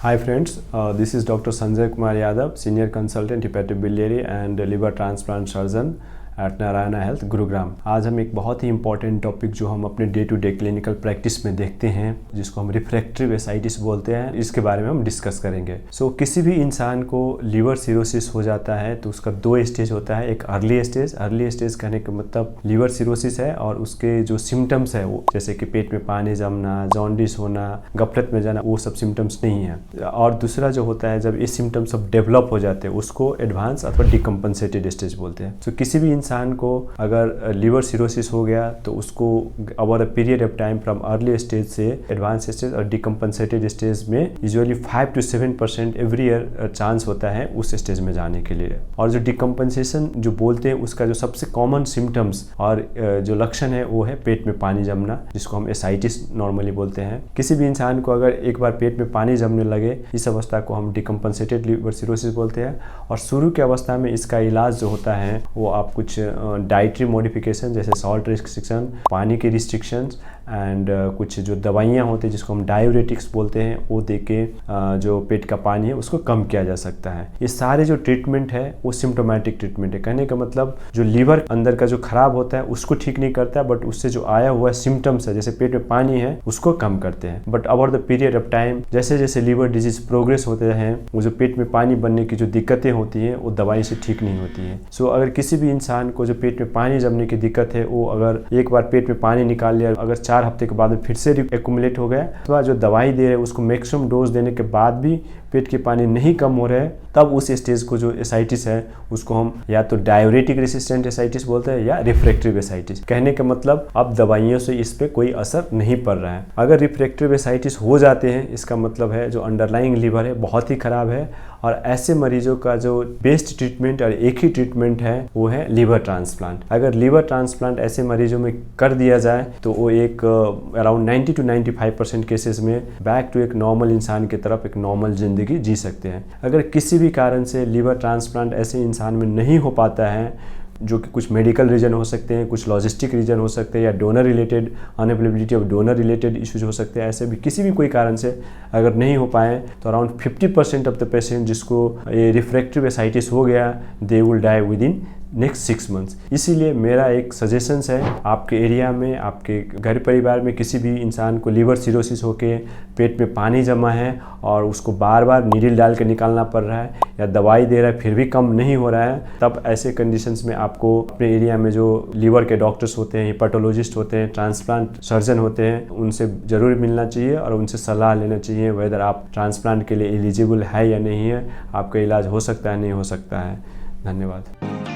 Hi friends, this is Dr. Sanjay Kumar Yadav, Senior Consultant Hepatobiliary and Liver Transplant Surgeon at Narayana Health Gurugram. आज हम एक बहुत ही important topic जो हम अपने day to day clinical practice में देखते हैं, जिसको हम रिफ्रैक्टरी वेसाइटिस बोलते हैं, इसके बारे में हम डिस्कस करेंगे। किसी भी इंसान को लिवर सिरोसिस हो जाता है तो उसका दो स्टेज होता है। एक अर्ली स्टेज कहने का मतलब लिवर सिरोसिस है और उसके जो सिम्टम्स है वो जैसे कि पेट में पानी जमना, जॉन्डिस होना, गफलत में जाना, वो सब सिम्टम्स नहीं है। और दूसरा जो होता है जब ये सिम्टम्स सब डेवलप हो जाते हैं उसको एडवांस अथवा डिकम्पनसेटेड स्टेज बोलते हैं। किसी भी इंसान को अगर लिवर सिरोसिस हो गया तो उसको over a period of time from early stage से एडवांस स्टेज और डिकम्पनसेटेड स्टेज में usually 5 to 7% every year chance होता है उस स्टेज में जाने के लिए। और जो डिकम्पनसेशन जो बोलते हैं उसका जो सबसे कॉमन सिम्टम्स और जो लक्षण है वो है पेट में पानी जमना, जिसको हम एसाइटिस नॉर्मली बोलते हैं। किसी भी इंसान को अगर एक बार पेट में पानी जमने लगे, इस अवस्था को हम डिकम्पनसेटेड लिवर सिरोसिस बोलते हैं। और शुरू की अवस्था में इसका इलाज जो होता है वो आप कुछ डाइटरी मॉडिफिकेशन जैसे सॉल्ट रिस्ट्रिक्शन, पानी की रिस्ट्रिक्शंस एंड कुछ जो दवाइयाँ होती हैं जिसको हम डायूरेटिक्स बोलते हैं, वो देके जो पेट का पानी है उसको कम किया जा सकता है। ये सारे जो ट्रीटमेंट है वो सिम्टोमेटिक ट्रीटमेंट है। कहने का मतलब जो लिवर अंदर का जो खराब होता है उसको ठीक नहीं करता है, बट उससे जो आया हुआ सिम्टम्स है जैसे पेट में पानी है उसको कम करते हैं। But over the period of time जैसे जैसे लिवर डिजीज प्रोग्रेस होते हैं वो जो पेट में पानी बनने की जो दिक्कतें होती हैं वो दवाई से ठीक नहीं होती है। अगर किसी भी इंसान को जो पेट में पानी जमने की दिक्कत है वो अगर एक बार पेट में पानी निकाल लिया, अगर 4 हफ्ते के बाद में फिर से एक्यूमुलेट हो गया, अथवा जो दवाई दे रहे हैं उसको मैक्सिमम डोज देने के बाद भी पेट के पानी नहीं कम हो रहा है, तब उस स्टेज को जो एसाइटिस है उसको हम या तो डायूरेटिक रेसिस्टेंट एसाइटिस बोलते हैं या रिफ्रैक्टरी वेसाइटिस। कहने का मतलब अब दवाइयों से इस पे कोई असर नहीं पड़ रहा है। अगर रिफ्रैक्टरी वेसाइटिस हो जाते हैं इसका मतलब है जो अंडरलाइंग लिवर है बहुत ही खराब है, और ऐसे मरीजों का जो बेस्ट ट्रीटमेंट और एक ही ट्रीटमेंट है वो है लिवर ट्रांसप्लांट। अगर लिवर ट्रांसप्लांट ऐसे मरीजों में कर दिया जाए तो वो एक अराउंड 90 to 95% केसेस में बैक टू एक नॉर्मल इंसान की तरफ एक नॉर्मल जिंदगी जी सकते हैं। अगर किसी भी कारण से लिवर ट्रांसप्लांट ऐसे इंसान में नहीं हो पाता है, जो कि कुछ मेडिकल रीजन हो सकते हैं, कुछ लॉजिस्टिक रीजन हो सकते हैं, या donor related unavailability of donor related issues हो सकते हैं, ऐसे भी किसी भी कोई कारण से अगर नहीं हो पाए तो अराउंड 50% ऑफ द पेशेंट जिसको ये रिफ्रैक्टरी वेसाइटिस हो गया they will die within next 6 months। इसीलिए मेरा एक सजेशंस है, आपके एरिया में आपके घर परिवार में किसी भी इंसान को लिवर सिरोसिस होके पेट में पानी जमा है और उसको बार बार नीडल डाल के निकालना पड़ रहा है या दवाई दे रहा है फिर भी कम नहीं हो रहा है, तब ऐसे कंडीशंस में आपको अपने एरिया में जो लिवर के डॉक्टर्स होते हैं, हेपेटोलॉजिस्ट होते हैं, ट्रांसप्लांट सर्जन होते हैं, उनसे ज़रूर मिलना चाहिए और उनसे सलाह लेना चाहिए वेदर आप ट्रांसप्लांट के लिए एलिजिबल है या नहीं है, आपका इलाज हो सकता है नहीं हो सकता है। धन्यवाद।